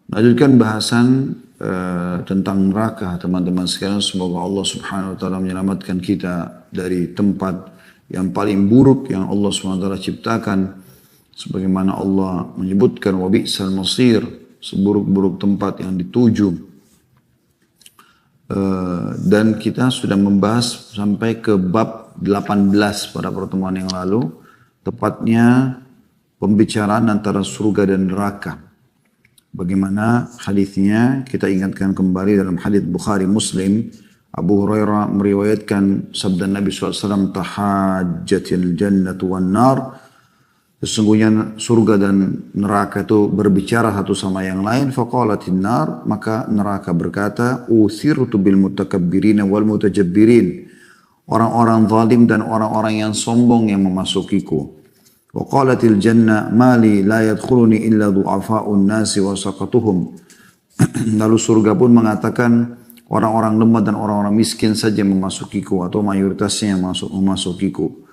Lanjutkan bahasan tentang neraka, teman-teman sekalian. Semoga Allah Subhanahu wa taala menyelamatkan kita dari tempat yang paling buruk yang Allah Subhanahu wa taala ciptakan. Sebagaimana Allah menyebutkan wa bi'sal masir, seburuk-buruk tempat yang dituju. Dan kita sudah membahas sampai ke bab 18 pada pertemuan yang lalu. Tepatnya pembicaraan antara surga dan neraka. Bagaimana hadisnya kita ingatkan kembali dalam hadis Bukhari Muslim. Abu Hurairah meriwayatkan sabda Nabi SAW, tahajjatil jannatu wan nar. Sesungguhnya surga dan neraka itu berbicara satu sama yang lain. Faqalatin nar, maka neraka berkata, uthirtu bil mutakabbirina wal mutajabbirin. Orang-orang zalim dan orang-orang yang sombong yang memasukiku. Waqalatil jannah mali la yadkhuluni illa du'afa'un nasi wa saqatuhum. Lalu surga pun mengatakan orang-orang lemah dan orang-orang miskin saja memasukiku atau mayoritasnya yang memasukiku.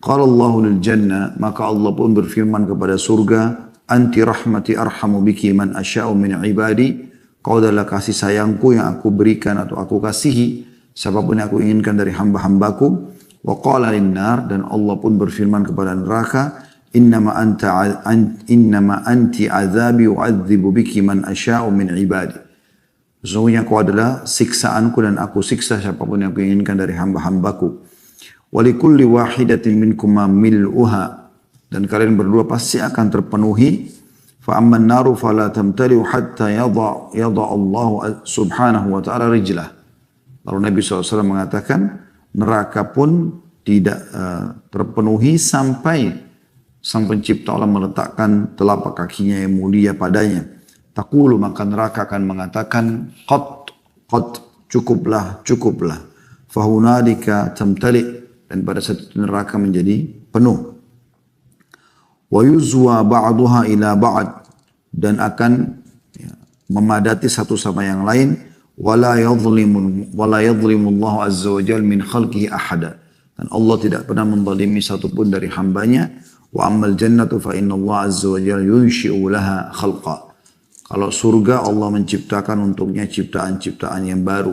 Qala Allahu lil jannah, maka Allah pun berfirman kepada surga, anti rahmati arhamu biki man asya'u min ibadi. Kau adalah kasih sayangku yang aku berikan atau aku kasihi siapapun yang aku inginkan dari hamba-hambaku. Wa qala lin nar, dan Allah pun berfirman kepada neraka, innama anti azabi u'adzibu biki man asya'u min ibadi. Sesungguhnya kau adalah siksaanku dan aku siksa siapapun yang aku inginkan dari hamba-hambaku. Walikulli wahidatin minkum mil'uha, dan kalian berdua pasti akan terpenuhi. Fa amman naru fala tamtali'u hatta yadha Allah subhanahu wa ta'ala rijlah. Lalu Nabi SAW mengatakan neraka pun tidak terpenuhi sampai Sang Pencipta Allah meletakkan telapak kakinya yang mulia padanya. Taqulu, maka neraka akan mengatakan, qad, cukuplah. Fahunalika tamtali', dan pada saat itu neraka menjadi penuh. Wa yuzwa ba'duha ila ba'd, dan akan memadati satu sama yang lain. Wala yadhlimu Allah azza wa jalla min khalqihi ahada, dan Allah tidak pernah menzalimi satupun dari hambanya. Wa ammal jannatu fa inna Allah azza wa jalla yunshi'u laha khalqa. Kalau surga, Allah menciptakan untuknya ciptaan-ciptaan yang baru.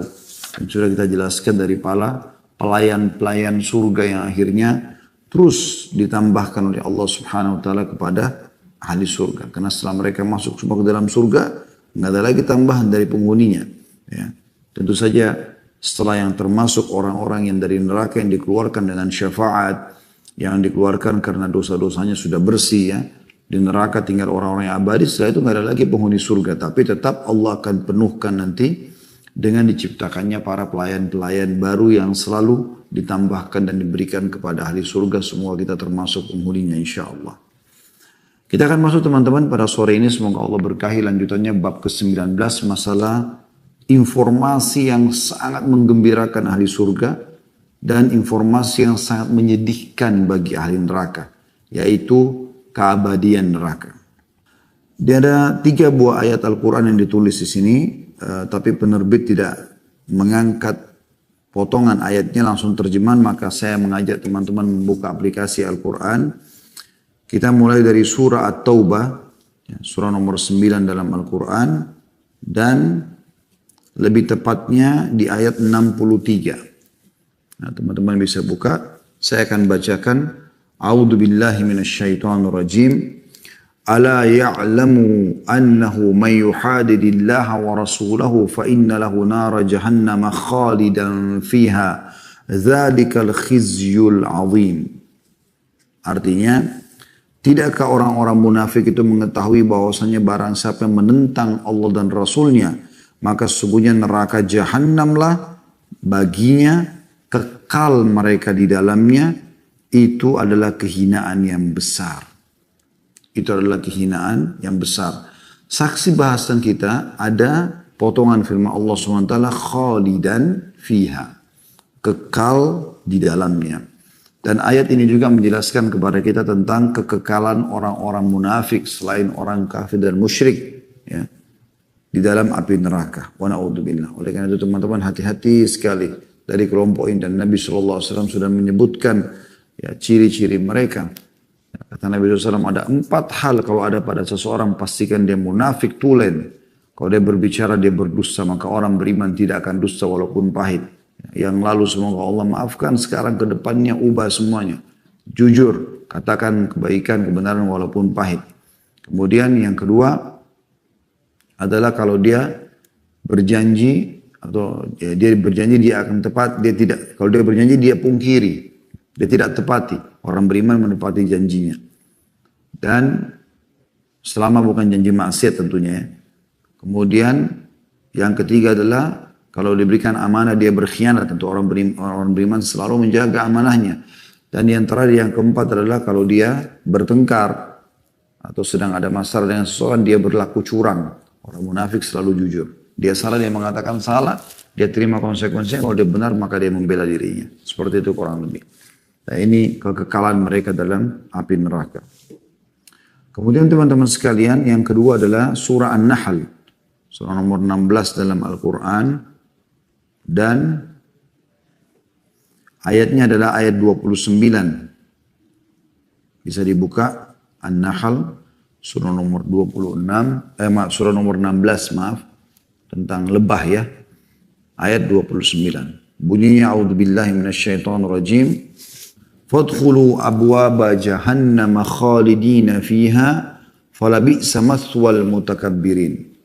Dan sudah kita jelaskan dari pelayan-pelayan surga yang akhirnya terus ditambahkan oleh Allah Subhanahu wa taala kepada ahli surga. Karena setelah mereka masuk semua ke dalam surga, enggak ada lagi tambahan dari penghuninya. Ya. Tentu saja setelah yang termasuk orang-orang yang dari neraka yang dikeluarkan dengan syafaat, yang dikeluarkan karena dosa-dosanya sudah bersih ya. Di neraka tinggal orang-orang yang abadi, setelah itu nggak ada lagi penghuni surga. Tapi tetap Allah akan penuhkan nanti dengan diciptakannya para pelayan-pelayan baru yang selalu ditambahkan dan diberikan kepada ahli surga. Semua kita termasuk penghuninya insya Allah. Kita akan masuk teman-teman pada sore ini, semoga Allah berkahi lanjutannya bab ke-19, masalah informasi yang sangat menggembirakan ahli surga dan informasi yang sangat menyedihkan bagi ahli neraka, yaitu keabadian neraka. Dia ada 3 buah ayat Al-Quran yang ditulis di sini, tapi penerbit tidak mengangkat potongan ayatnya langsung terjemahan, maka saya mengajak teman-teman membuka aplikasi Al-Quran. Kita mulai dari surah At-Taubah, surah nomor 9 dalam Al-Quran, dan lebih tepatnya di ayat 63. Nah, teman-teman bisa buka. Saya akan bacakan. A'udzu billahi minasyaitonir rajim. Ala ya'lamu annahu man yuhadidillaha wa rasulahu fa inna lahu nara jahannama khalidan fiha. Dzalikal khizyul 'adzim. Artinya, tidakkah orang-orang munafik itu mengetahui bahwasanya barang siapa yang menentang Allah dan Rasulnya, maka sesungguhnya neraka jahannamlah baginya, kekal mereka di dalamnya, itu adalah kehinaan yang besar. Itu adalah kehinaan yang besar. Saksi bahasan kita ada potongan firman Allah SWT, khalidan fiha, kekal di dalamnya. Dan ayat ini juga menjelaskan kepada kita tentang kekekalan orang-orang munafik selain orang kafir dan musyrik, ya, di dalam api neraka. Wa na'udzubillah. Oleh karena itu teman-teman hati-hati sekali dari kelompok ini, dan Nabi SAW sudah menyebutkan ya ciri-ciri mereka. Kata Nabi SAW ada 4 hal kalau ada pada seseorang, pastikan dia munafik tulen. Kalau dia berbicara dia berdusta, maka orang beriman tidak akan dusta walaupun pahit. Yang lalu semoga Allah maafkan, sekarang ke depannya ubah semuanya. Jujur, katakan kebaikan, kebenaran walaupun pahit. Kemudian yang kedua adalah kalau dia berjanji atau ya, dia berjanji dia akan tepat, dia tidak. Kalau dia berjanji dia pungkiri, dia tidak tepati. Orang beriman menepati janjinya. Dan selama bukan janji maksiat tentunya ya. Kemudian yang ketiga adalah kalau diberikan amanah dia berkhianat. Tentu orang beriman selalu menjaga amanahnya. Dan yang terakhir yang keempat adalah kalau dia bertengkar atau sedang ada masalah dengan seseorang dia berlaku curang. Orang munafik selalu jujur. Dia salah dia mengatakan salah, dia terima konsekuensinya. Kalau dia benar maka dia membela dirinya. Seperti itu kurang lebih. Nah ini kekekalan mereka dalam api neraka. Kemudian teman-teman sekalian yang kedua adalah surah An-Nahl. Surah nomor 16 dalam Al-Quran. Dan ayatnya adalah ayat 29. Bisa dibuka An-Nahl surah nomor surah nomor 16 maaf. Tentang lebah ya. Ayat 29. Bunyinya a'udzubillahi minasyaitonirrajim. Fadkhulu abwaba jahannam khalidina fiha falabi'sa mathwal mutakabbirin.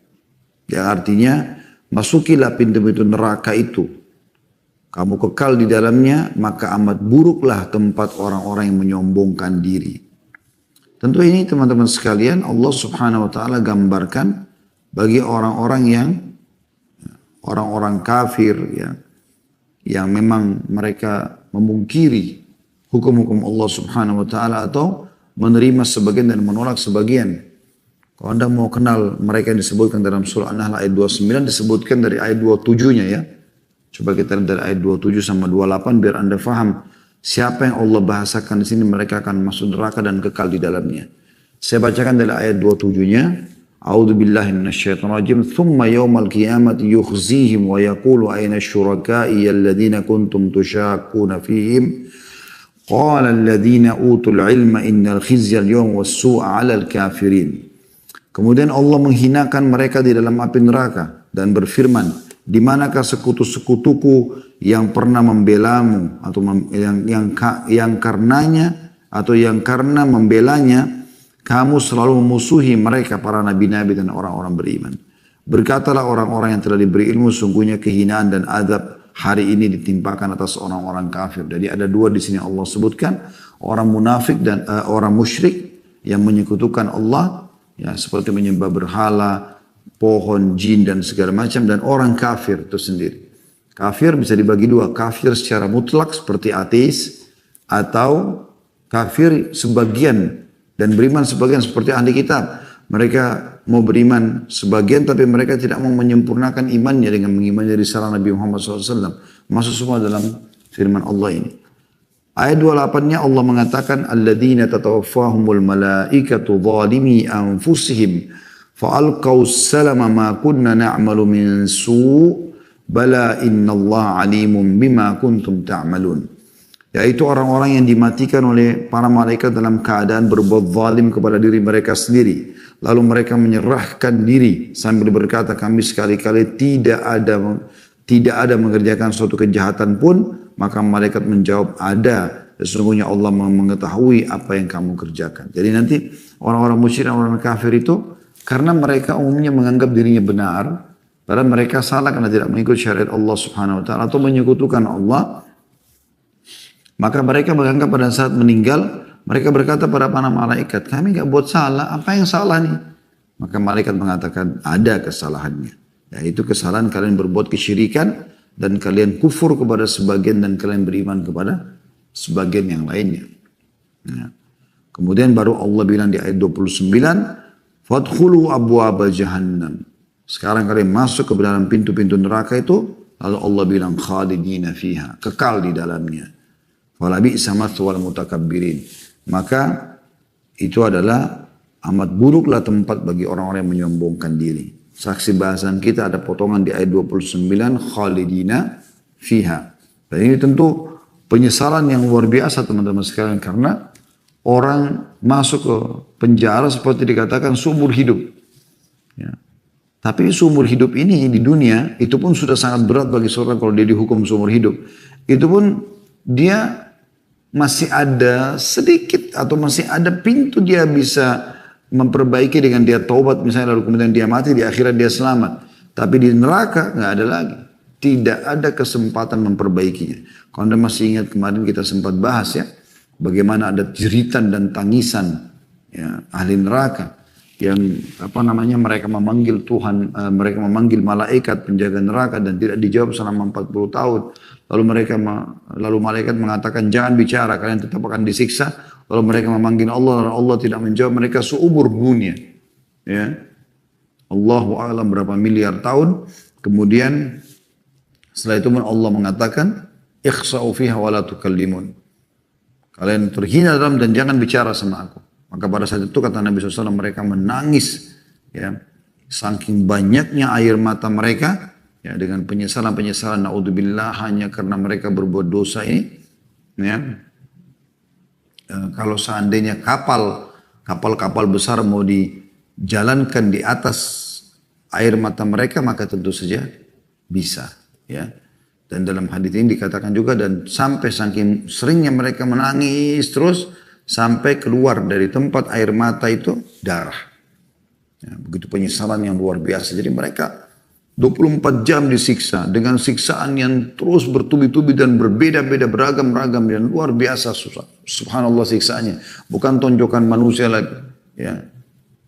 Yang artinya masukilah pintu-pintu neraka itu. Kamu kekal di dalamnya maka amat buruklah tempat orang-orang yang menyombongkan diri. Tentu ini teman-teman sekalian Allah subhanahu wa ta'ala gambarkan bagi orang-orang kafir ya, yang memang mereka memungkiri hukum-hukum Allah subhanahu wa ta'ala atau menerima sebagian dan menolak sebagian. Kalau anda mau kenal mereka yang disebutkan dalam surah An-Nahl ayat 29 disebutkan dari ayat 27-nya ya. Coba kita lihat dari ayat 27 sama 28 biar anda faham siapa yang Allah bahasakan di sini mereka akan masuk neraka dan kekal di dalamnya. Saya bacakan dari ayat 27-nya. A'udzu billahi minasyaitonir rajim. Tsumma yaumal qiyamati yukhzihim wa yaqulu ayna syuraka'i alladziina kuntum tusyakkuna fihim. Qala alladziina utul ilma innal khizya al-yawma was-su'a 'alal kafirin. Kemudian Allah menghinakan mereka di dalam api neraka dan berfirman, di manakah sekutu-sekutuku yang pernah membelamu atau yang karenanya atau yang karena membelanya kamu selalu memusuhi mereka para nabi-nabi dan orang-orang beriman. Berkatalah orang-orang yang telah diberi ilmu sungguhnya kehinaan dan azab hari ini ditimpakan atas orang-orang kafir. Jadi ada dua di sini Allah sebutkan, orang munafik dan orang musyrik yang menyekutukan Allah. Ya, seperti menyembah berhala, pohon, jin dan segala macam dan orang kafir itu sendiri. Kafir bisa dibagi dua, kafir secara mutlak seperti ateis atau kafir sebagian dan beriman sebagian seperti ahli kitab. Mereka mau beriman sebagian tapi mereka tidak mau menyempurnakan imannya dengan mengimani risalah Nabi Muhammad SAW. Masuk semua dalam firman Allah ini. Ayat 28-nya Allah mengatakan alladzina tatawaffahumul malaikatu zalimi anfusihim fa'alqaw salama ma kunna na'malu min su' bala innallaha alimun bima kuntum ta'malun. Yaitu orang-orang yang dimatikan oleh para malaikat dalam keadaan berbuat zalim kepada diri mereka sendiri. Lalu mereka menyerahkan diri sambil berkata kami sekali-kali tidak ada mengerjakan suatu kejahatan pun. Maka malaikat menjawab ada. Sesungguhnya Allah mengetahui apa yang kamu kerjakan. Jadi nanti orang-orang musyrik dan orang kafir itu karena mereka umumnya menganggap dirinya benar. Padahal mereka salah karena tidak mengikut syariat Allah subhanahu wa ta'ala atau menyekutukan Allah. Maka mereka menganggap pada saat meninggal. Mereka berkata pada para malaikat kami gak buat salah. Apa yang salah nih? Maka malaikat mengatakan ada kesalahannya. Yaitu kesalahan kalian berbuat kesyirikan. Dan kalian kufur kepada sebagian dan kalian beriman kepada sebagian yang lainnya. Nah, kemudian baru Allah bilang di ayat 29, Fadkhulu abwaba jahannam. Sekarang kalian masuk ke dalam pintu-pintu neraka itu, lalu Allah bilang khalidina fiha, kekal di dalamnya. Falabi'sa mathwal mutakabbirin. Maka itu adalah amat buruklah tempat bagi orang-orang yang menyombongkan diri. Saksi bahasan kita ada potongan di ayat 29 khalidina fiha. Dan ini tentu penyesalan yang luar biasa teman-teman sekalian karena orang masuk ke penjara seperti dikatakan seumur hidup. Ya. Tapi seumur hidup ini di dunia, itu pun sudah sangat berat bagi seorang kalau dia dihukum seumur hidup. Itu pun dia masih ada sedikit atau masih ada pintu dia bisa memperbaiki dengan dia taubat misalnya lalu kemudian dia mati di akhirat dia selamat. Tapi di neraka nggak ada lagi. Tidak ada kesempatan memperbaikinya. Kalau Anda masih ingat kemarin kita sempat bahas ya, bagaimana ada jeritan dan tangisan ya, ahli neraka. Yang mereka memanggil Tuhan, mereka memanggil malaikat penjaga neraka dan tidak dijawab selama 40 tahun. Lalu malaikat mengatakan jangan bicara, kalian tetap akan disiksa. Lalu mereka memanggil Allah dan Allah tidak menjawab, mereka seumur dunia. Ya. Allahu a'lam berapa miliar tahun. Kemudian setelah itu Allah mengatakan ikhsa'u fiha wa la tukallimun. Kalian terhina dalam dan jangan bicara sama aku. Maka pada saat itu kata Nabi SAW mereka menangis ya, saking banyaknya air mata mereka ya, dengan penyesalan-penyesalan naudzubillah hanya karena mereka berbuat dosa ini ya. Kalau seandainya kapal-kapal besar mau dijalankan di atas air mata mereka maka tentu saja bisa ya. Dan dalam hadits ini dikatakan juga dan sampai saking seringnya mereka menangis terus sampai keluar dari tempat air mata itu darah. Ya, begitu penyesalan yang luar biasa. Jadi mereka 24 jam disiksa dengan siksaan yang terus bertubi-tubi dan berbeda-beda beragam-ragam dan luar biasa susah. Subhanallah siksaannya. Bukan tonjokan manusia lagi. Ya.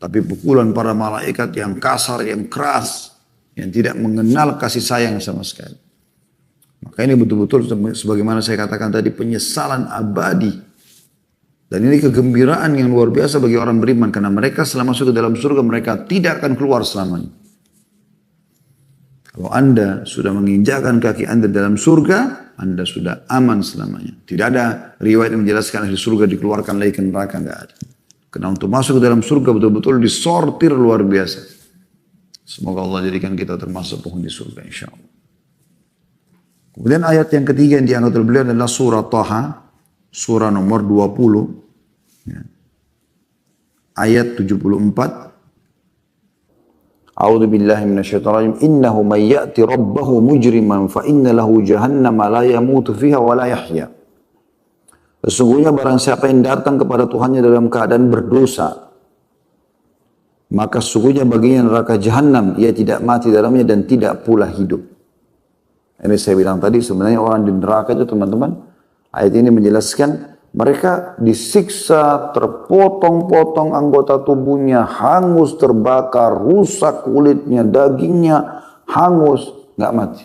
Tapi pukulan para malaikat yang kasar, yang keras. Yang tidak mengenal kasih sayang sama sekali. Maka ini betul-betul sebagaimana saya katakan tadi penyesalan abadi. Dan ini kegembiraan yang luar biasa bagi orang beriman. Karena mereka setelah masuk ke dalam surga, mereka tidak akan keluar selamanya. Kalau Anda sudah menginjakkan kaki Anda dalam surga, Anda sudah aman selamanya. Tidak ada riwayat yang menjelaskan dari surga dikeluarkan lagi ke neraka, enggak ada. Karena untuk masuk ke dalam surga betul-betul disortir luar biasa. Semoga Allah jadikan kita termasuk penghuni surga insya Allah. Kemudian ayat yang ketiga yang diangkat oleh beliau adalah surah Taha. Surah nomor 20, ya. Ayat 74. A'udzu billahi minasyaitonir rajim. Innahu may ya'ti rabbahu mujriman fa inna lahu jahannama la yamutu fiha wa la yahya. Sesungguhnya barang siapa yang datang kepada Tuhannya dalam keadaan berdosa, maka sesungguhnya baginya neraka jahanam, ia tidak mati dalamnya dan tidak pula hidup. Ini saya bilang tadi sebenarnya orang di neraka itu teman-teman, ayat ini menjelaskan mereka disiksa, terpotong-potong anggota tubuhnya, hangus, terbakar, rusak kulitnya, dagingnya, hangus, nggak mati.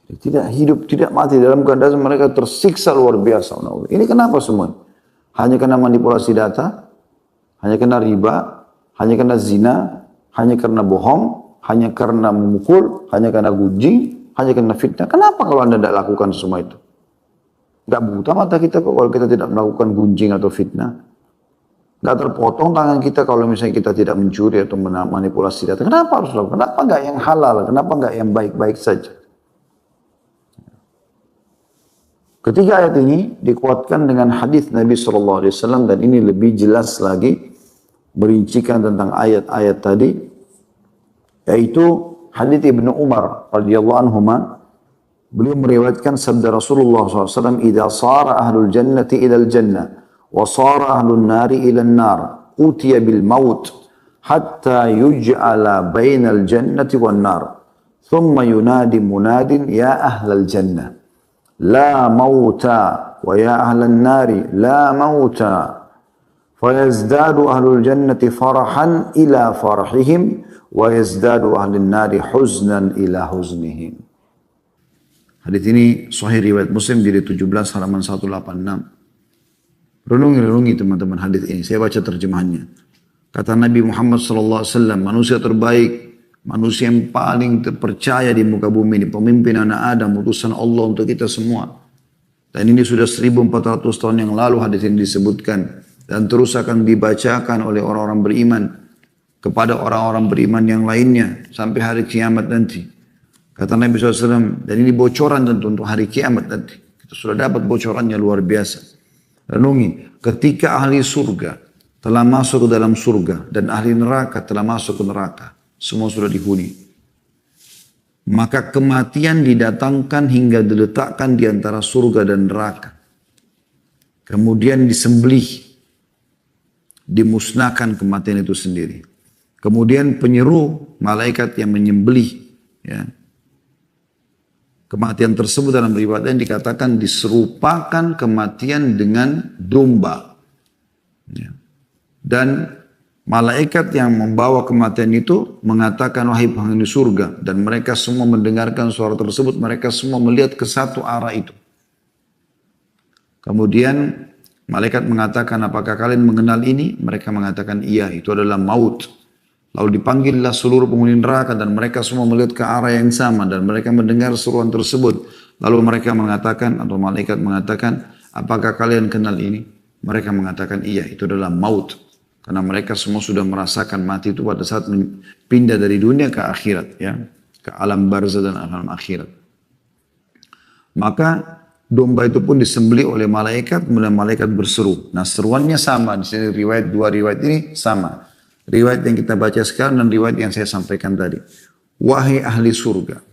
Tidak hidup, tidak mati dalam keadaan mereka tersiksa luar biasa. Ini kenapa semua? Hanya karena manipulasi data, hanya karena riba, hanya karena zina, hanya karena bohong, hanya karena memukul, hanya karena gunjing, hanya karena fitnah. Kenapa kalau Anda tidak lakukan semua itu? Gak buta mata kita kok kalau kita tidak melakukan gunjing atau fitnah. Gak terpotong tangan kita kalau misalnya kita tidak mencuri atau manipulasi data. Kenapa harus lakukan? Kenapa gak yang halal? Kenapa gak yang baik-baik saja? Ketiga ayat ini dikuatkan dengan hadis Nabi SAW dan ini lebih jelas lagi berincikan tentang ayat-ayat tadi, yaitu hadis Ibnu Umar radhiyallahu anhuma. Beliau meriwayatkan sabda Rasulullah SAW, "Idza sara ahlul jannati ila al-jannah wa sara ahlun nari ila an-nar, utiya bil maut hatta yuj'ala bainal jannati wan nar. Thumma yunadi munadin ya ahlal jannah, la mauta wa ya ahlan nari la mauta. Fayazdadu ahlul jannati farahan ila farahihim wa yazdadu ahlun nari huznan ila huznihim." Hadis ini sahih riwayat Muslim jadi 17 halaman 186. Renungi teman-teman hadis ini. Saya baca terjemahannya. Kata Nabi Muhammad SAW, manusia terbaik, manusia yang paling terpercaya di muka bumi ini, pemimpin anak Adam, utusan Allah untuk kita semua. Dan ini sudah 1400 tahun yang lalu hadis ini disebutkan dan terus akan dibacakan oleh orang-orang beriman kepada orang-orang beriman yang lainnya sampai hari kiamat nanti. Kata Nabi SAW, dan ini bocoran tentu untuk hari kiamat nanti. Kita sudah dapat bocorannya luar biasa. Renungi, ketika ahli surga telah masuk ke dalam surga dan ahli neraka telah masuk ke neraka. Semua sudah dihuni. Maka kematian didatangkan hingga diletakkan di antara surga dan neraka. Kemudian disembelih, dimusnahkan kematian itu sendiri. Kemudian penyeru malaikat yang menyembelih, ya, kematian tersebut dalam riwayat yang dikatakan diserupakan kematian dengan domba. Ya. Dan malaikat yang membawa kematian itu mengatakan, wahai penghuni surga. Dan mereka semua mendengarkan suara tersebut, mereka semua melihat ke satu arah itu. Kemudian malaikat mengatakan, apakah kalian mengenal ini? Mereka mengatakan, iya, itu adalah maut. Lalu dipanggillah seluruh penghuni neraka dan mereka semua melihat ke arah yang sama dan mereka mendengar seruan tersebut. Lalu mereka mengatakan, atau malaikat mengatakan, apakah kalian kenal ini? Mereka mengatakan, iya, itu adalah maut. Karena mereka semua sudah merasakan mati itu pada saat pindah dari dunia ke akhirat, ya, ke alam barzah dan alam akhirat. Maka domba itu pun disembelih oleh malaikat, kemudian malaikat berseru. Nah, seruannya sama. Di sini dua riwayat ini sama. Riwayat yang kita baca sekarang dan riwayat yang saya sampaikan tadi. Wahai ahli surga,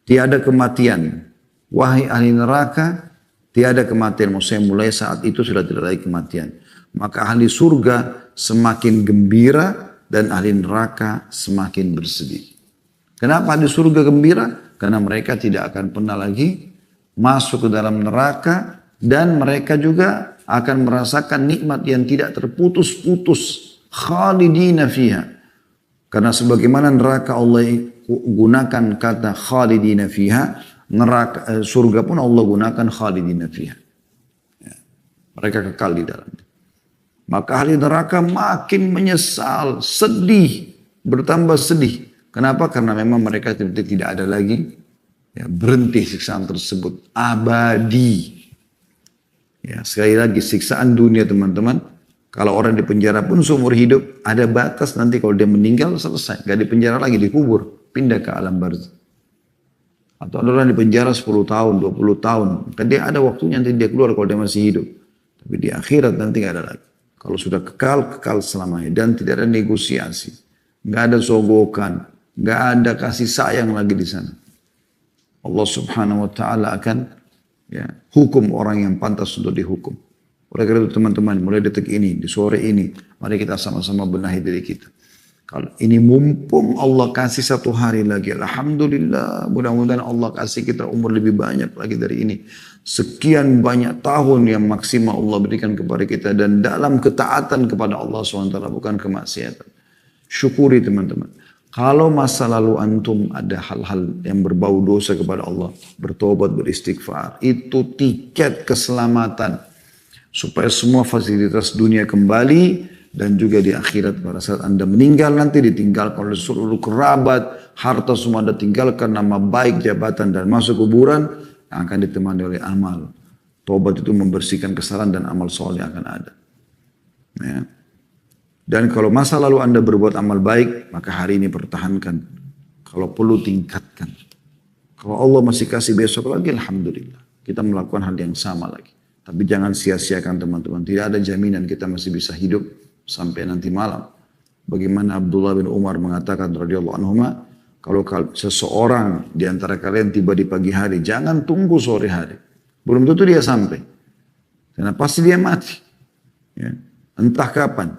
tiada kematian. Wahai ahli neraka, tiada kematian. Maksudnya mulai saat itu sudah tidak lagi kematian. Maka ahli surga semakin gembira dan ahli neraka semakin bersedih. Kenapa ahli surga gembira? Karena mereka tidak akan pernah lagi masuk ke dalam neraka dan mereka juga akan merasakan nikmat yang tidak terputus-putus. Khalidina fiha. Karena sebagaimana neraka Allah gunakan kata khalidina fiha, neraka surga pun Allah gunakan khalidina fiha. Ya. Mereka kekal di dalamnya. Maka ahli neraka makin menyesal, sedih, bertambah sedih. Kenapa? Karena memang mereka tidak ada lagi, ya, berhenti siksaan tersebut, abadi. Ya, sekali lagi siksaan dunia teman-teman, kalau orang di penjara pun seumur hidup ada batas, nanti kalau dia meninggal selesai, gak di penjara lagi, dikubur, pindah ke alam barzah. Atau ada orang di penjara 10 tahun, 20 tahun, kan dia ada waktunya nanti dia keluar kalau dia masih hidup. Tapi di akhirat nanti gak ada lagi. Kalau sudah kekal, kekal selamanya. Dan tidak ada negosiasi. Nggak ada sogokan. Nggak ada kasih sayang lagi di sana. Allah subhanahu wa ta'ala akan, ya, hukum orang yang pantas untuk dihukum. Oleh karena itu teman-teman, mulai detik ini, di sore ini, mari kita sama-sama benahi diri kita. Kalau ini mumpung Allah kasih satu hari lagi. Alhamdulillah, mudah-mudahan Allah kasih kita umur lebih banyak lagi dari ini. Sekian banyak tahun yang maksimal Allah berikan kepada kita. Dan dalam ketaatan kepada Allah SWT, bukan kemaksiatan. Syukuri teman-teman. Kalau masa lalu antum ada hal-hal yang berbau dosa kepada Allah, bertobat, beristighfar. Itu tiket keselamatan. Supaya semua fasilitas dunia kembali. Dan juga di akhirat pada saat anda meninggal nanti ditinggalkan oleh seluruh kerabat. Harta semua anda tinggalkan, nama baik, jabatan dan masuk kuburan. Yang akan ditemani oleh amal. Tobat itu membersihkan kesalahan dan amal soleh akan ada. Ya. Dan kalau masa lalu anda berbuat amal baik, maka hari ini pertahankan. Kalau perlu tingkatkan. Kalau Allah masih kasih besok lagi, alhamdulillah. Kita melakukan hal yang sama lagi. Tapi jangan sia-siakan teman-teman. Tidak ada jaminan kita masih bisa hidup sampai nanti malam. Bagaimana Abdullah bin Umar mengatakan radhiyallahu anhuma, kalau seseorang di antara kalian tiba di pagi hari, jangan tunggu sore hari. Belum tentu dia sampai. Karena pasti dia mati. Ya. Entah kapan.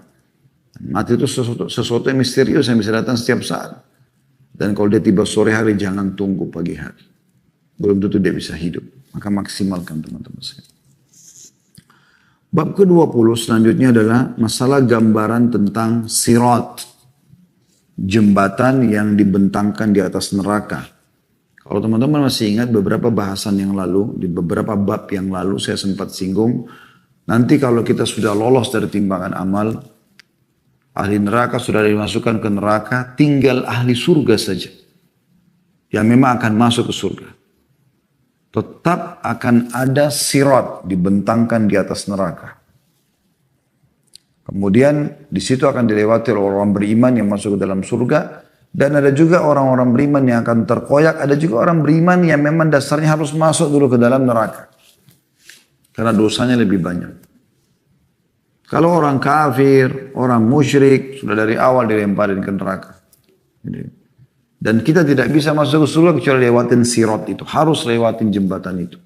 Mati itu sesuatu yang misterius yang bisa datang setiap saat. Dan kalau dia tiba sore hari, jangan tunggu pagi hari. Belum tentu dia bisa hidup. Maka maksimalkan teman-teman sekalian. Bab ke-20 selanjutnya adalah masalah gambaran tentang sirat. Jembatan yang dibentangkan di atas neraka. Kalau teman-teman masih ingat beberapa bahasan yang lalu, di beberapa bab yang lalu saya sempat singgung, nanti kalau kita sudah lolos dari timbangan amal, ahli neraka sudah dimasukkan ke neraka, tinggal ahli surga saja. Yang memang akan masuk ke surga. Tetap akan ada sirat dibentangkan di atas neraka. Kemudian di situ akan dilewati oleh orang beriman yang masuk ke dalam surga. Dan ada juga orang-orang beriman yang akan terkoyak. Ada juga orang beriman yang memang dasarnya harus masuk dulu ke dalam neraka. Karena dosanya lebih banyak. Kalau orang kafir, orang musyrik, sudah dari awal dilemparin ke neraka. Dan kita tidak bisa masuk ke surga kecuali lewatin sirat itu. Harus lewatin jembatan itu.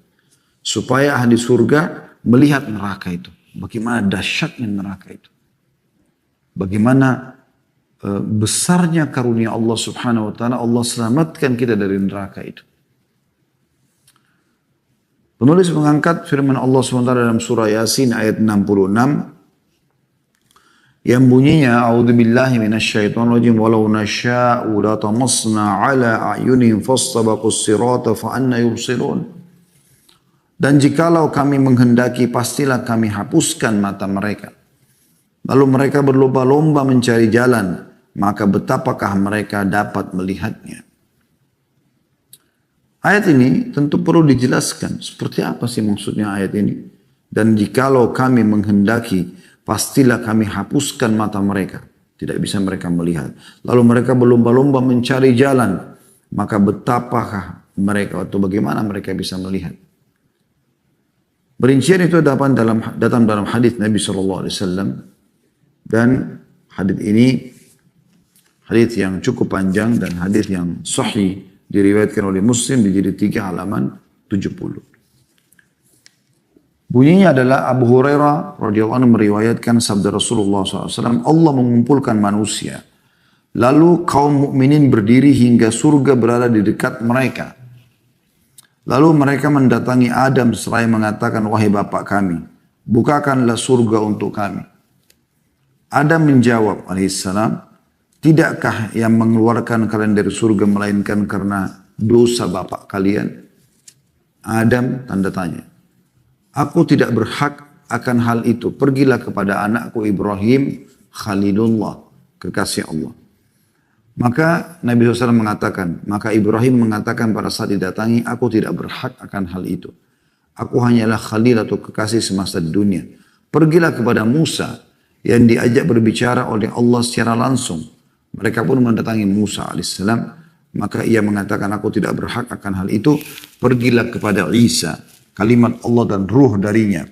Supaya ahli surga melihat neraka itu. Bagaimana dahsyatnya neraka itu. Bagaimana besarnya karunia Allah subhanahu wa ta'ala. Allah selamatkan kita dari neraka itu. Penulis mengangkat firman Allah SWT dalam surah Yasin ayat 66. Yang bunyinya, A'udzubillahi minasyaitonirrajim, walau nasya'u latamasna ala a'yunihim fastabaqus sirata fa anna yubsirun. Dan jikalau kami menghendaki, pastilah kami hapuskan mata mereka. Lalu mereka berlomba-lomba mencari jalan, maka betapakah mereka dapat melihatnya. Ayat ini tentu perlu dijelaskan. Seperti apa sih maksudnya ayat ini? Dan jikalau kami menghendaki, pastilah kami hapuskan mata mereka. Tidak bisa mereka melihat. Lalu mereka berlomba-lomba mencari jalan. Maka betapakah mereka atau bagaimana mereka bisa melihat. Perincian itu datang dalam hadis Nabi SAW. Dan hadis ini hadis yang cukup panjang dan hadis yang sahih. Diriwayatkan oleh Muslim di jilid 3 halaman 70. Bunyinya adalah Abu Hurairah radhiyallahu anhu meriwayatkan sabda Rasulullah SAW. Allah mengumpulkan manusia. Lalu kaum mukminin berdiri hingga surga berada di dekat mereka. Lalu mereka mendatangi Adam seraya mengatakan, wahai Bapak kami, bukakanlah surga untuk kami. Adam menjawab alaihissalam, tidakkah yang mengeluarkan kalian dari surga melainkan karena dosa bapak kalian? Adam tanda tanya. Aku tidak berhak akan hal itu. Pergilah kepada anakku Ibrahim Khalilullah, kekasih Allah. Maka Nabi SAW mengatakan, maka Ibrahim mengatakan pada saat didatangi, aku tidak berhak akan hal itu. Aku hanyalah Khalil atau kekasih semasa di dunia. Pergilah kepada Musa yang diajak berbicara oleh Allah secara langsung. Mereka pun mendatangi Musa alaihissalam. Maka ia mengatakan, aku tidak berhak akan hal itu. Pergilah kepada Isa, kalimat Allah dan ruh darinya.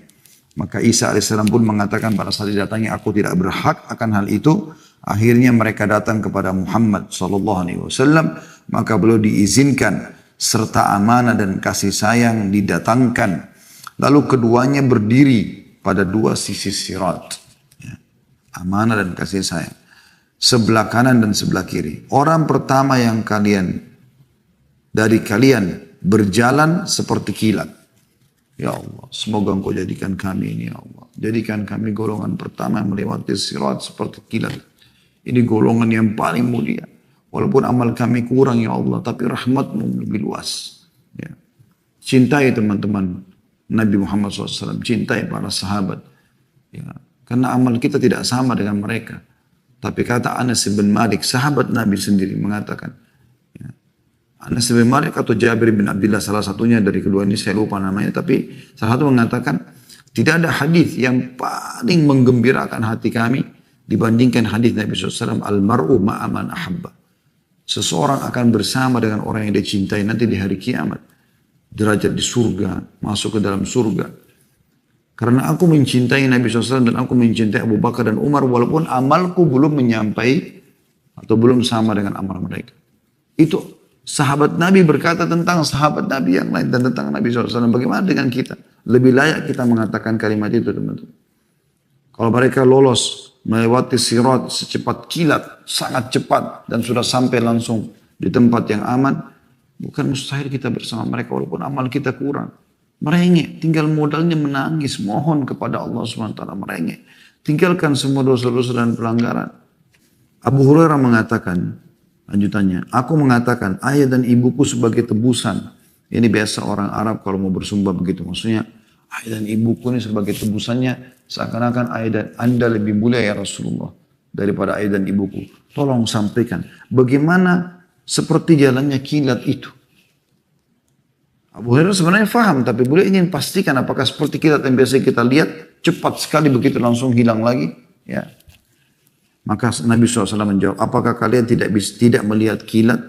Maka Isa alaihissalam pun mengatakan pada saat didatangi, aku tidak berhak akan hal itu. Akhirnya mereka datang kepada Muhammad SAW. Maka beliau diizinkan serta amanah dan kasih sayang didatangkan. Lalu keduanya berdiri pada dua sisi sirat. Amanah dan kasih sayang. Sebelah kanan dan sebelah kiri. Orang pertama yang dari kalian berjalan seperti kilat. Ya Allah, semoga Engkau jadikan kami ini ya Allah. Jadikan kami golongan pertama yang melewati sirat seperti kilat. Ini golongan yang paling mulia. Walaupun amal kami kurang ya Allah, tapi rahmat-Mu lebih luas. Ya. Cintai teman-teman Nabi Muhammad SAW, cintai para sahabat. Ya. Karena amal kita tidak sama dengan mereka. Tapi kata Anas bin Malik, sahabat Nabi sendiri mengatakan, ya, Anas bin Malik atau Jabir bin Abdullah, salah satunya dari kedua ini saya lupa namanya, tapi salah satu mengatakan, tidak ada hadis yang paling menggembirakan hati kami dibandingkan hadis Nabi SAW, al-mar'u ma'aman ahabba. Seseorang akan bersama dengan orang yang dia cintai nanti di hari kiamat. Derajat di surga, masuk ke dalam surga. Karena aku mencintai Nabi SAW dan aku mencintai Abu Bakar dan Umar walaupun amalku belum menyampai atau belum sama dengan amal mereka. Itu sahabat Nabi berkata tentang sahabat Nabi yang lain dan tentang Nabi SAW. Bagaimana dengan kita? Lebih layak kita mengatakan kalimat itu teman-teman. Kalau mereka lolos melewati sirat secepat kilat, sangat cepat dan sudah sampai langsung di tempat yang aman, bukan mustahil kita bersama mereka walaupun amal kita kurang. Merengek, tinggal modalnya menangis, mohon kepada Allah SWT, merengek. Tinggalkan semua dosa-dosa dan pelanggaran. Abu Hurairah mengatakan, lanjutannya, aku mengatakan ayah dan ibuku sebagai tebusan. Ini biasa orang Arab kalau mau bersumpah begitu. Maksudnya, ayah dan ibuku ini sebagai tebusannya, seakan-akan ayah dan anda lebih mulia ya Rasulullah daripada ayah dan ibuku. Tolong sampaikan, bagaimana seperti jalannya kilat itu. Abu Hurairah sebenarnya faham, tapi beliau ingin pastikan apakah seperti kilat yang biasa kita lihat, cepat sekali begitu langsung hilang lagi. Ya. Maka Nabi SAW menjawab, apakah kalian tidak melihat kilat?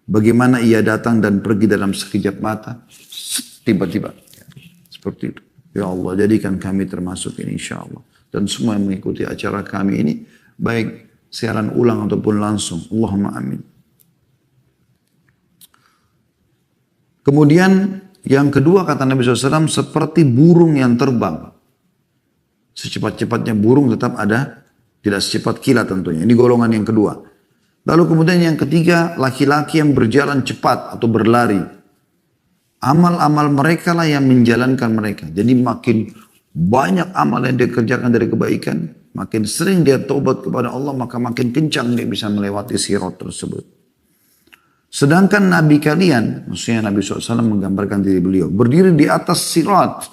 Bagaimana ia datang dan pergi dalam sekejap mata? Tiba-tiba. Ya. Seperti itu. Ya Allah, jadikan kami termasuk ini insya Allah. dan semua yang mengikuti acara kami ini, baik siaran ulang ataupun langsung. Allahumma amin. Kemudian yang kedua kata Nabi SAW, seperti burung yang terbang. Secepat-cepatnya burung tetap ada, tidak secepat kilat tentunya. Ini golongan yang kedua. Lalu kemudian yang ketiga, laki-laki yang berjalan cepat atau berlari. Amal-amal mereka lah yang menjalankan mereka. Jadi makin banyak amal yang dia kerjakan dari kebaikan, makin sering dia taubat kepada Allah, maka makin kencang dia bisa melewati sirat tersebut. Sedangkan Nabi kalian, maksudnya Nabi SAW menggambarkan diri beliau, berdiri di atas sirat,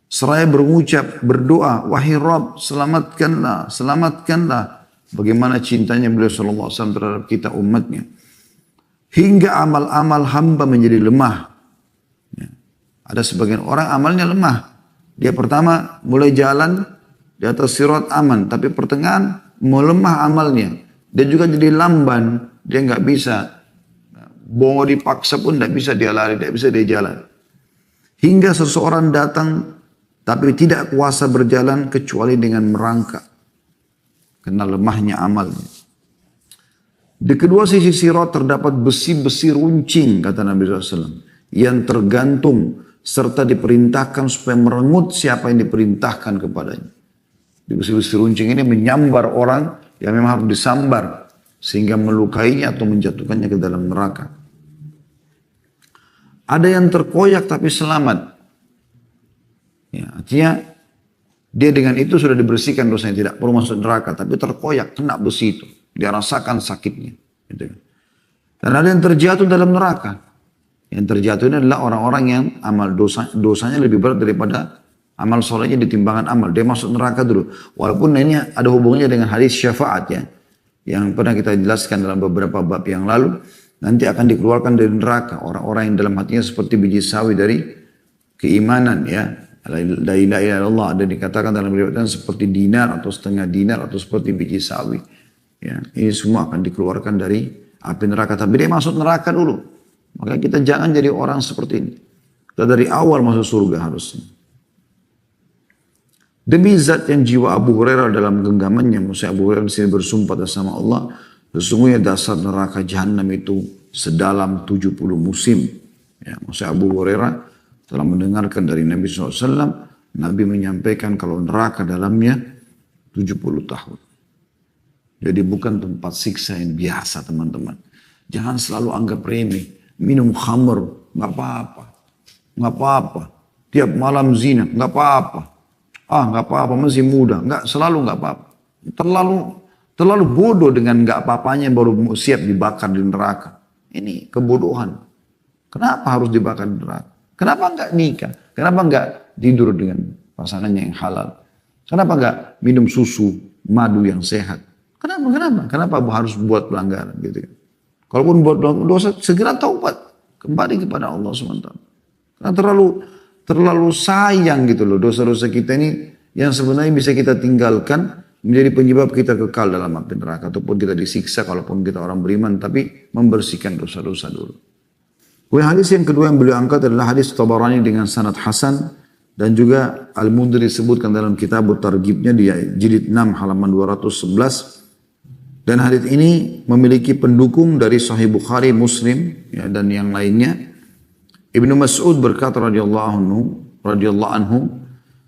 seraya berucap, berdoa, wahai Rabb, selamatkanlah, selamatkanlah. Bagaimana cintanya beliau SAW terhadap kita umatnya. Hingga amal-amal hamba menjadi lemah. Ya. Ada sebagian orang amalnya lemah. Dia pertama mulai jalan di atas sirat aman, tapi pertengahan melemah amalnya. Dia juga jadi lamban, dia nggak bisa. Bongo dipaksa pun tidak bisa dia lari, tidak bisa dia jalan. Hingga seseorang datang tapi tidak kuasa berjalan kecuali dengan merangkak. Karena lemahnya amalnya. Di kedua sisi sirat terdapat besi-besi runcing, kata Nabi SAW. Yang tergantung serta diperintahkan supaya merengut siapa yang diperintahkan kepadanya. Di besi-besi runcing ini menyambar orang yang memang harus disambar. Sehingga melukainya atau menjatuhkannya ke dalam neraka. Ada yang terkoyak tapi selamat. Ya, artinya dia dengan itu sudah dibersihkan dosanya, tidak perlu masuk neraka, tapi terkoyak, kena besi itu. Dia rasakan sakitnya. Gitu. Dan ada yang terjatuh dalam neraka. Yang terjatuh ini adalah orang-orang yang amal dosanya lebih berat daripada amal solehnya di timbangan amal. Dia masuk neraka dulu. Walaupun ini ada hubungannya dengan hadis syafaat ya. Yang pernah kita jelaskan dalam beberapa bab yang lalu. Nanti akan dikeluarkan dari neraka orang-orang yang dalam hatinya seperti biji sawi dari keimanan ya. La ilaha illallah, ada dikatakan dalam riwayat seperti dinar atau setengah dinar atau seperti biji sawi. Ya, ini semua akan dikeluarkan dari api neraka. Tapi dia masuk neraka dulu. Maka kita jangan jadi orang seperti ini. Kita dari awal masuk surga harusnya. Demi zat yang jiwa Abu Hurairah dalam genggamannya, maksudnya Abu Hurairah di sini bersumpah atas nama Allah. Sesungguhnya dasar neraka jahanam itu sedalam 70 musim. Ya, maksudnya Abu Hurairah telah mendengarkan dari Nabi SAW. Nabi menyampaikan kalau neraka dalamnya 70 tahun. Jadi bukan tempat siksa yang biasa teman-teman. Jangan selalu anggap remeh. Minum khamr, nggak apa-apa. Nggak apa-apa. Tiap malam zina, nggak apa-apa. Nggak apa-apa, masih muda. Selalu nggak apa-apa. Terlalu bodoh dengan nggak apa-apanya baru siap dibakar di neraka. Ini kebodohan. Kenapa harus dibakar di neraka? Kenapa nggak nikah? Kenapa nggak tidur dengan pasangannya yang halal? Kenapa nggak minum susu, madu yang sehat? Kenapa harus buat pelanggaran gitu? Kalaupun buat dosa, segera taubat. Kembali kepada Allah SWT. Karena terlalu sayang gitu loh dosa-dosa kita ini yang sebenarnya bisa kita tinggalkan menjadi penyebab kita kekal dalam api neraka ataupun kita disiksa kalaupun kita orang beriman tapi membersihkan dosa-dosa dulu. Kemudian hadis yang kedua yang beliau angkat adalah hadis Tabarani dengan sanad hasan dan juga Al-Mundhir disebutkan dalam kitab Targhibnya di jilid 6 halaman 211 dan hadis ini memiliki pendukung dari Sahih Bukhari, Muslim ya, dan yang lainnya. Ibnu Mas'ud berkata radhiyallahu anhu,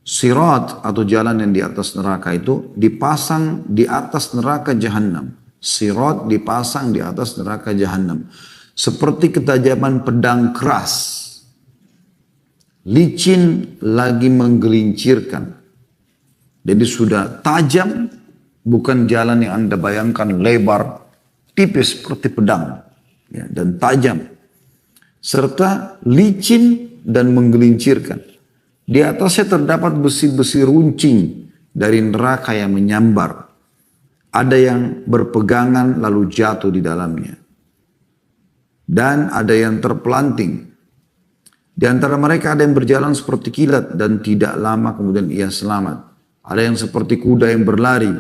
sirat atau jalan yang di atas neraka itu dipasang di atas neraka jahanam. Sirat dipasang di atas neraka jahanam. Seperti ketajaman pedang keras. Licin lagi menggelincirkan. Jadi sudah tajam, bukan jalan yang Anda bayangkan lebar, tipis seperti pedang. Ya, dan tajam. Serta licin dan menggelincirkan. Di atasnya terdapat besi-besi runcing dari neraka yang menyambar. Ada yang berpegangan lalu jatuh di dalamnya. Dan ada yang terpelanting. Di antara mereka ada yang berjalan seperti kilat dan tidak lama kemudian ia selamat. Ada yang seperti kuda yang berlari.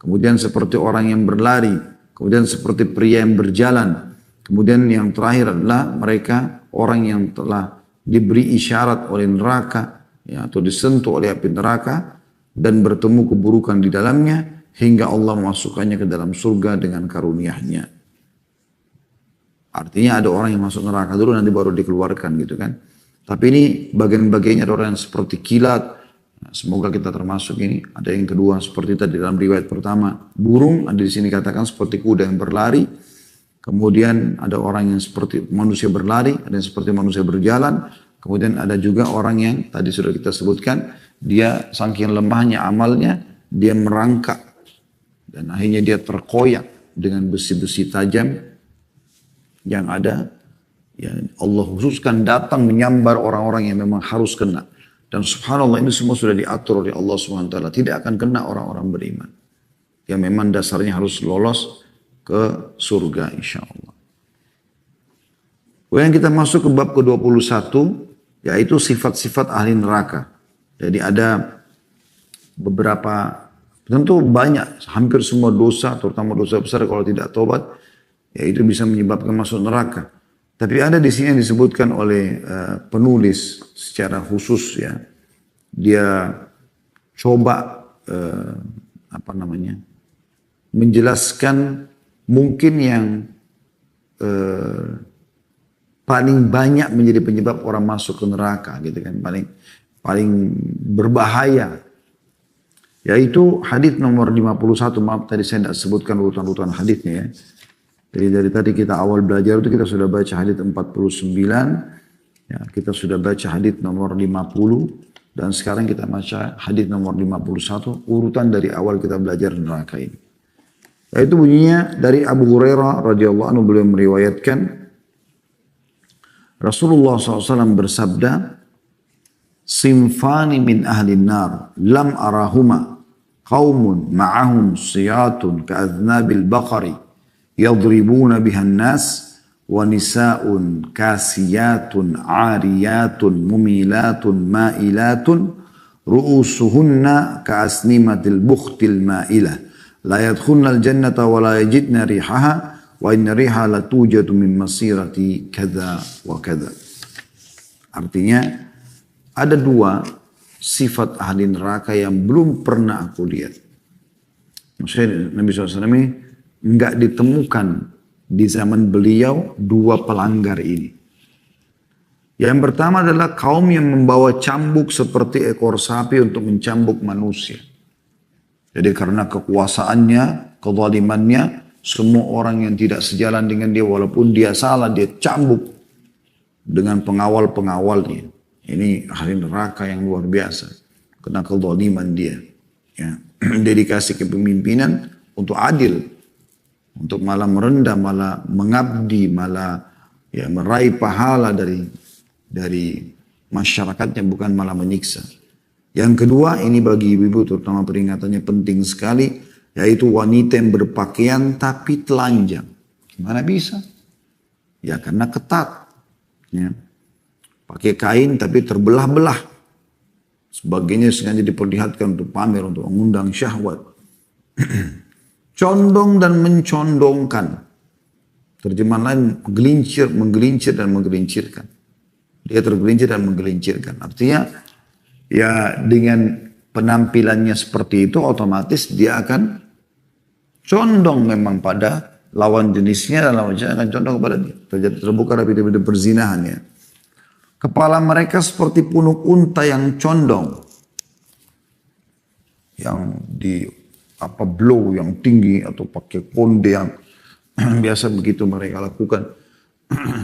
Kemudian seperti orang yang berlari. Kemudian seperti pria yang berjalan. Kemudian yang terakhir adalah mereka orang yang telah diberi isyarat oleh neraka. Ya, atau disentuh oleh api neraka dan bertemu keburukan di dalamnya hingga Allah memasukkannya ke dalam surga dengan karunia-Nya. Artinya ada orang yang masuk neraka dulu nanti baru dikeluarkan gitu kan. Tapi ini bagian-bagiannya ada orang yang seperti kilat. Nah, semoga kita termasuk ini. Ada yang kedua seperti tadi dalam riwayat pertama burung, ada di sini katakan seperti kuda yang berlari. Kemudian ada orang yang seperti manusia berlari, ada yang seperti manusia berjalan. Kemudian ada juga orang yang tadi sudah kita sebutkan, dia saking lemahnya amalnya, dia merangkak. Dan akhirnya dia terkoyak dengan besi-besi tajam yang ada. Ya, Allah khususkan datang menyambar orang-orang yang memang harus kena. Dan subhanallah ini semua sudah diatur oleh Allah SWT. Tidak akan kena orang-orang beriman. Yang memang dasarnya harus lolos ke surga insya Allah. Kemudian kita masuk ke bab ke-21. Yaitu sifat-sifat ahli neraka. Jadi ada beberapa, tentu banyak, hampir semua dosa, terutama dosa besar kalau tidak tobat, yaitu bisa menyebabkan masuk neraka. Tapi ada di sini yang disebutkan oleh penulis secara khusus ya. Dia coba menjelaskan mungkin yang paling banyak menjadi penyebab orang masuk ke neraka gitu kan, paling berbahaya. Yaitu hadis nomor 51, maaf tadi saya tidak sebutkan urutan-urutan hadisnya ya. Jadi dari tadi kita awal belajar itu kita sudah baca hadis 49, ya, kita sudah baca hadis nomor 50, dan sekarang kita baca hadis nomor 51, urutan dari awal kita belajar neraka ini. Yaitu bunyinya dari Abu Hurairah radhiyallahu anhu, beliau meriwayatkan Rasulullah SAW bersabda, "Sinfani min ahli nar, lam arahuma, qaumun ma'ahum siyatun ka'adnabil baqari, yadribuna bihan nas, wa nisa'un kasiyatun ariyatun mumilatun ma'ilatun, ru'usuhunna ka'asnimatil bukhtil ma'ilah, la yadkhulnal jannata wa la yajidna rihaha, wa inna riha la tujadu min masirati kadza wa kadza." Artinya ada dua sifat ahli neraka yang belum pernah aku lihat. Maksudnya Nabi SAW ini enggak ditemukan di zaman beliau dua pelanggar ini. Yang pertama adalah kaum yang membawa cambuk seperti ekor sapi untuk mencambuk manusia. Jadi karena kekuasaannya, kezalimannya, semua orang yang tidak sejalan dengan dia walaupun dia salah, dia cambuk dengan pengawal-pengawalnya. Ini ahli neraka yang luar biasa. Kena kezaliman dia. Ya. Dedikasi kepemimpinan untuk adil. Untuk malah merendah, malah mengabdi, malah ya, meraih pahala dari masyarakatnya, bukan malah menyiksa. Yang kedua, ini bagi ibu-ibu terutama peringatannya penting sekali, yaitu wanita yang berpakaian tapi telanjang. Gimana bisa? Ya karena ketat. Ya. Pakai kain tapi terbelah-belah. Sebagainya sengaja diperlihatkan untuk pamer, untuk mengundang syahwat. Condong dan mencondongkan. Terjemahan lain menggelincir dan menggelincirkan. Dia tergelincir dan menggelincirkan. Artinya ya dengan penampilannya seperti itu otomatis dia akan condong memang pada lawan jenisnya, dan lawan jenisnya akan condong kepada dia. Terbuka rapi perzinahan ya. Kepala mereka seperti punuk unta yang condong. Yang di blow yang tinggi atau pakai konde yang biasa begitu mereka lakukan.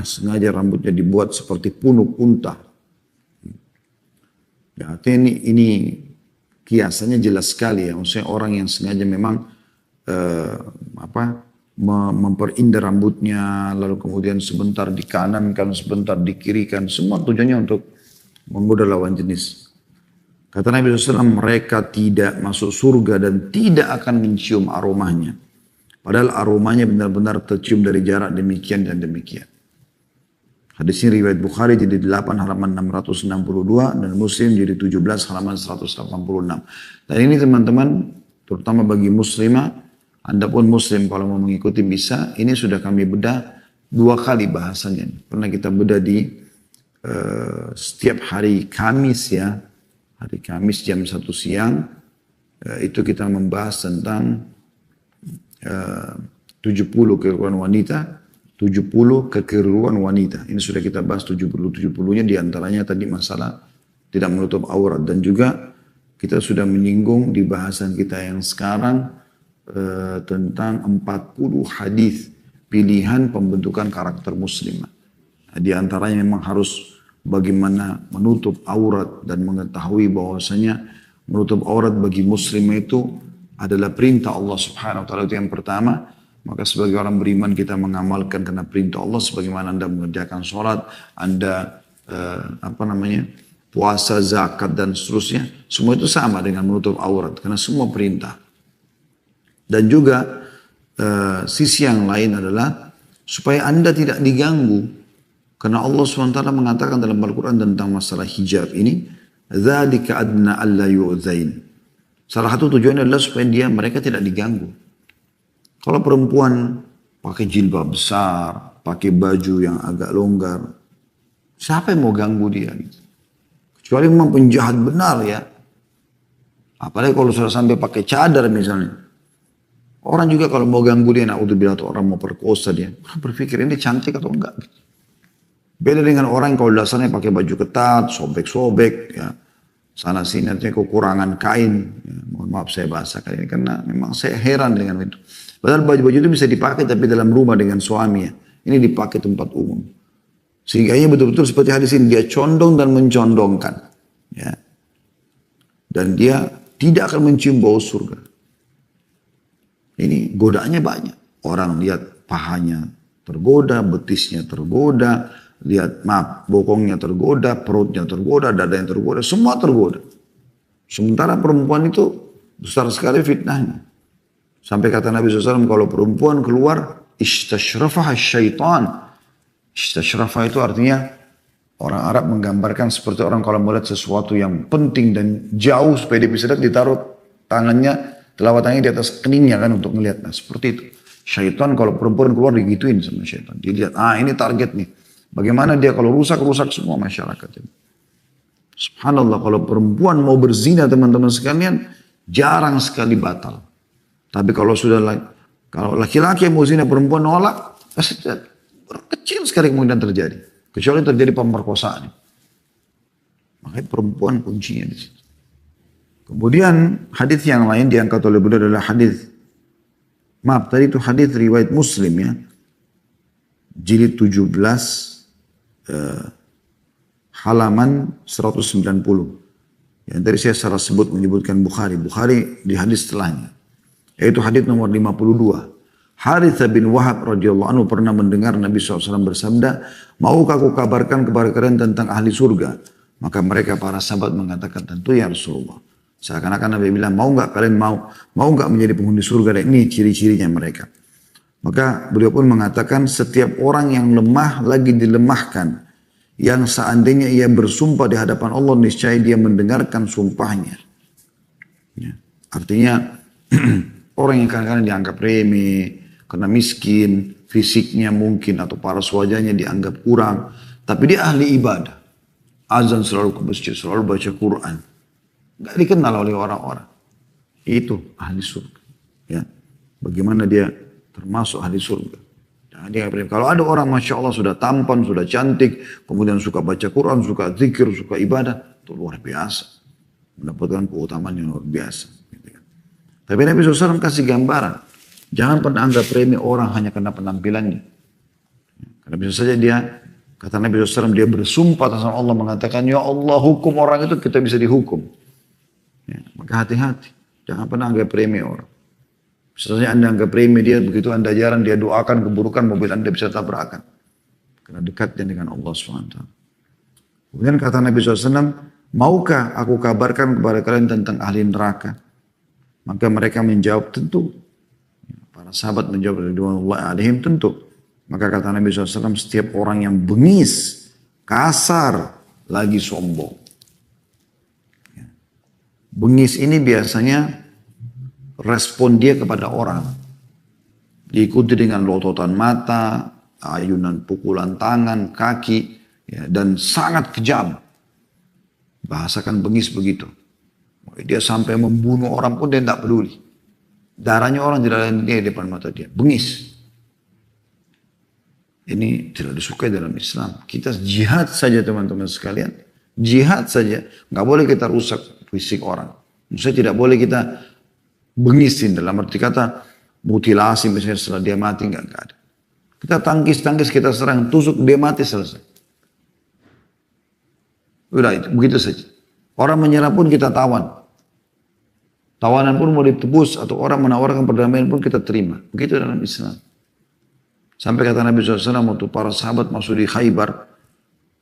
Sengaja rambutnya dibuat seperti punuk unta. Ya, artinya ini kiasannya jelas sekali ya. Maksudnya orang yang sengaja memang memperindah rambutnya, lalu kemudian sebentar di kanan kan, sebentar di kiri kan, semua tujuannya untuk menggoda lawan jenis. Kata Nabi SAW, mereka tidak masuk surga dan tidak akan mencium aromanya. Padahal aromanya benar-benar tercium dari jarak demikian dan demikian. Hadis ini riwayat Bukhari jadi 8 halaman 662 dan Muslim jadi 17 halaman 186. Dan ini teman-teman, terutama bagi muslimah, Anda pun muslim kalau mau mengikuti bisa. Ini sudah kami bedah 2 kali bahasanya. Pernah kita bedah di setiap hari Kamis ya. Hari Kamis jam 1 siang. itu kita membahas tentang 70 kekeliruan wanita, 70 kekeliruan wanita. Ini sudah kita bahas 70-70-nya, diantaranya tadi masalah tidak menutup aurat. Dan juga kita sudah menyinggung di bahasan kita yang sekarang tentang 40 hadis pilihan pembentukan karakter muslimah. Nah, di antaranya memang harus bagaimana menutup aurat dan mengetahui bahwasanya menutup aurat bagi muslimah itu adalah perintah Allah Subhanahu wa taala, itu yang pertama. Maka sebagai orang beriman kita mengamalkan karena perintah Allah, sebagaimana Anda mengerjakan sholat, Anda puasa, zakat dan seterusnya, semua itu sama dengan menutup aurat karena semua perintah. Dan juga sisi yang lain adalah supaya Anda tidak diganggu, karena Allah SWT mengatakan dalam Al-Quran tentang masalah hijab ini, dzalika adna alla yu'dzain. Salah satu tujuannya adalah supaya mereka tidak diganggu. Kalau perempuan pakai jilbab besar, pakai baju yang agak longgar, siapa yang mau ganggu dia? Kecuali memang penjahat benar ya. Apalagi kalau sudah sampai pakai cadar misalnya. Orang juga kalau mau ganggu dia, naudzubillah, atau orang mau perkosa dia, orang berpikir ini cantik atau enggak. Beda dengan orang kalau dasarnya pakai baju ketat, sobek-sobek, ya. Sana sini artinya kekurangan kain. Ya, mohon maaf saya bahasakan ini karena memang saya heran dengan itu. Padahal baju-baju itu bisa dipakai tapi dalam rumah dengan suami ya. Ini dipakai tempat umum. Sehingga ini betul-betul seperti hadis ini, dia condong dan mencondongkan. Ya. Dan dia tidak akan mencium bau surga. Ini godaannya banyak. Orang lihat pahanya tergoda, betisnya tergoda, lihat bokongnya tergoda, perutnya tergoda, dadanya tergoda, semua tergoda. Sementara perempuan itu besar sekali fitnahnya. Sampai kata Nabi SAW, kalau perempuan keluar, istashrafaha syaitan. Istashrafa itu artinya orang Arab menggambarkan seperti orang kalau melihat sesuatu yang penting dan jauh supaya dia bisa lihat, ditaruh tangannya, telapak tangannya di atas keningnya kan untuk melihat. Nah seperti itu. Syaitan kalau perempuan keluar digituin sama syaitan. Dilihat, ini target nih. Bagaimana dia kalau rusak semua masyarakat ini. Subhanallah, kalau perempuan mau berzina teman-teman sekalian, jarang sekali batal. Tapi kalau laki-laki yang mau zina perempuan nolak, kecil sekali kemudian terjadi. Kecuali terjadi pemerkosaan. Makanya perempuan kuncinya di situ. Kemudian hadis yang lain diangkat oleh beliau adalah hadis. Tadi itu hadis riwayat Muslim ya. Jilid 17 halaman 190. Yang tadi saya menyebutkan Bukhari. Bukhari di hadis setelahnya. Yaitu hadis nomor 52. Harits bin Wahab radhiyallahu anhu pernah mendengar Nabi SAW bersabda, maukah aku kabarkan kepada kalian tentang ahli surga? Maka mereka para sahabat mengatakan, tentu ya Rasulullah. Seakan-akan Nabi bilang, mau nggak menjadi penghuni surga? Dan ini ciri-cirinya mereka. Maka beliau pun mengatakan, setiap orang yang lemah lagi dilemahkan, yang seandainya ia bersumpah di hadapan Allah, niscaya dia mendengarkan sumpahnya. Ya. Artinya orang yang kadang-kadang dianggap remeh, karena miskin, fisiknya mungkin atau paras wajahnya dianggap kurang, tapi dia ahli ibadah. Azan selalu ke masjid, selalu baca Quran. Gak dikenal oleh orang-orang. Itu ahli surga. Ya. Bagaimana dia termasuk ahli surga. Kalau ada orang Masya Allah sudah tampan, sudah cantik, kemudian suka baca Quran, suka zikir, suka ibadah, itu luar biasa. Mendapatkan keutamaan yang luar biasa. Tapi Nabi SAW kasih gambaran. Jangan pernah anggap remeh orang hanya karena penampilannya. Karena bisa saja kata Nabi SAW, dia bersumpah atas Allah mengatakan, ya Allah hukum orang itu kita bisa dihukum. Ya, maka hati-hati. Jangan pernah anggap remeh orang. Bisa saja Anda anggap remeh dia, begitu Anda jarang dia doakan keburukan, mobil Anda bisa tabrakan. Karena dekatnya dengan Allah SWT. Kemudian kata Nabi SAW, maukah aku kabarkan kepada kalian tentang ahli neraka? Maka mereka menjawab, tentu. Para sahabat menjawab, ridwanullahi alaihim, tentu. Maka kata Nabi SAW, setiap orang yang bengis, kasar, lagi sombong. Bengis ini biasanya respon dia kepada orang. Diikuti dengan lototan mata, ayunan pukulan tangan, kaki, ya, dan sangat kejam. Bahasakan bengis begitu. Dia sampai membunuh orang pun dia tidak peduli. Darahnya orang tidak ada di depan mata dia. Bengis. Ini tidak disukai dalam Islam. Kita jihad saja teman-teman sekalian. Jihad saja. Nggak boleh kita rusak fisik orang. Maksudnya tidak boleh kita bengisin dalam arti kata mutilasi misalnya setelah dia mati. Nggak ada. Kita tangkis, kita serang, tusuk, dia mati, selesai. Udah itu, begitu saja. Orang menyerah pun kita tawan. Tawanan pun mau ditebus atau orang menawarkan perdamaian pun kita terima. Begitu dalam Islam. Sampai kata Nabi SAW waktu para sahabat masuk di Khaybar.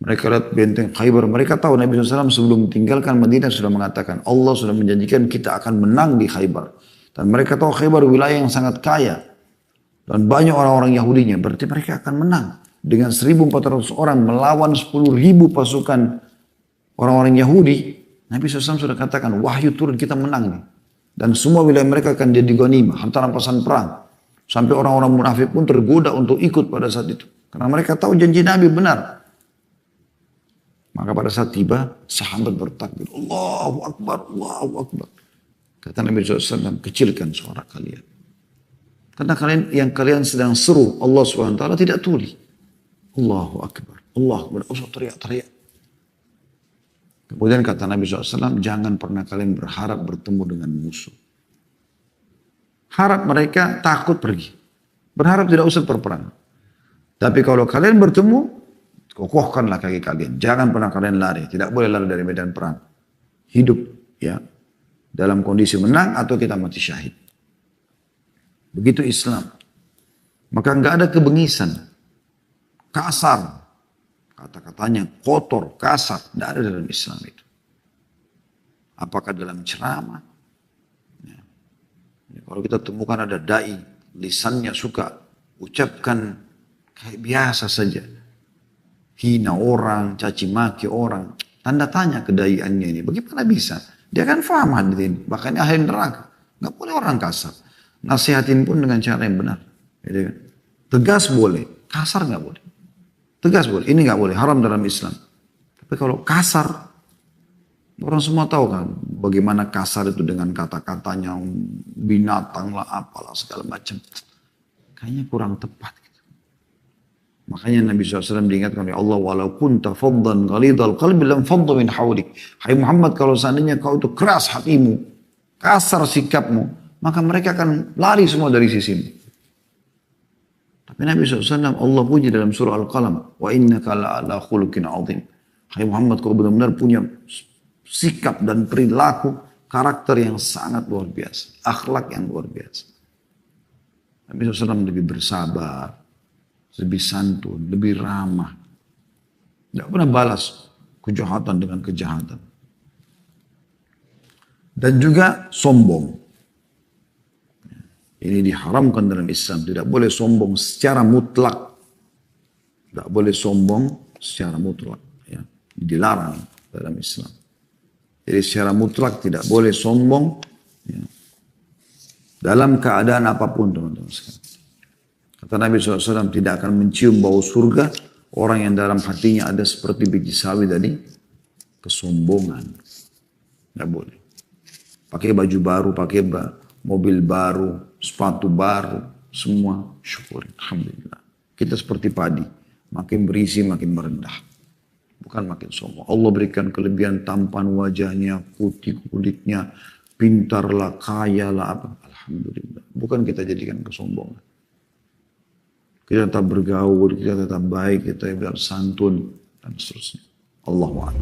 Mereka lihat benteng Khaybar. Mereka tahu Nabi SAW sebelum meninggalkan Madinah sudah mengatakan Allah sudah menjanjikan kita akan menang di Khaybar. Dan mereka tahu Khaybar wilayah yang sangat kaya. Dan banyak orang-orang Yahudinya. Berarti mereka akan menang. Dengan 1.400 orang melawan 10.000 pasukan orang-orang Yahudi. Nabi SAW sudah katakan wahyu turun kita menang nih. Dan semua wilayah mereka akan jadi ghanimah, harta rampasan perang. Sampai orang-orang munafik pun tergoda untuk ikut pada saat itu. Karena mereka tahu janji Nabi benar. Maka pada saat tiba, sahabat bertakbir. Allahu Akbar, Allahu Akbar. Kata Nabi SAW, kecilkan suara kalian. Karena kalian sedang seru Allah SWT tidak tuli. Allahu Akbar, Allahu Akbar. Usah teriak-teriak. Kemudian kata Nabi SAW, jangan pernah kalian berharap bertemu dengan musuh. Harap mereka takut pergi. Berharap tidak usah berperang. Tapi kalau kalian bertemu, kokohkanlah kaki kalian. Jangan pernah kalian lari. Tidak boleh lari dari medan perang. Hidup ya dalam kondisi menang atau kita mati syahid. Begitu Islam. Maka enggak ada kebengisan. Kasar. Kata-katanya kotor, kasar. Tidak ada dalam Islam itu. Apakah dalam ceramah? Ya. Kalau kita temukan ada da'i, lisannya suka ucapkan kayak biasa saja. Hina orang, caci maki orang. Tanda tanya kedaiannya ini. Bagaimana bisa? Dia kan faham hadirin. Bahkan ahli neraka. Nggak boleh orang kasar. Nasihatin pun dengan cara yang benar. Gitu kan? Tegas boleh, kasar nggak boleh. Tegas boleh, ini nggak boleh, haram dalam Islam. Tapi kalau kasar, orang semua tahu kan bagaimana kasar itu dengan kata-katanya binatang lah, apalah segala macam. Kayaknya kurang tepat. Gitu. Makanya Nabi SAW diingatkan oleh Allah, walau kunta faddan ghalidhal qalbi lam faddu min hawlik. Hai Muhammad, kalau seandainya kau itu keras hatimu, kasar sikapmu, maka mereka akan lari semua dari sisimu. Tapi Nabi SAW Allah puji dalam surah Al-Qalam. Wa innaka la'ala khuluqin azim. Hai Muhammad, kau benar-benar punya sikap dan perilaku, karakter yang sangat luar biasa. Akhlak yang luar biasa. Nabi SAW lebih bersabar, lebih santun, lebih ramah. Tidak pernah balas kejahatan dengan kejahatan. Dan juga sombong. Ini diharamkan dalam Islam. Tidak boleh sombong secara mutlak. Tidak boleh sombong secara mutlak. Ya. Dilarang dalam Islam. Jadi secara mutlak tidak boleh sombong. Ya. Dalam keadaan apapun teman-teman sekalian. Kata Nabi SAW tidak akan mencium bau surga. Orang yang dalam hatinya ada seperti biji sawi tadi. Kesombongan. Tidak boleh. Pakai baju baru, pakai mobil baru. Sepatu baru, semua syukur, alhamdulillah. Kita seperti padi, makin berisi makin merendah, bukan makin sombong. Allah berikan kelebihan tampan wajahnya, putih kulitnya, pintarlah, kayalah, apa? Alhamdulillah. Bukan kita jadikan kesombongan. Kita tetap bergaul, kita tetap baik, kita tetap santun, dan seterusnya. Allahu a'lam.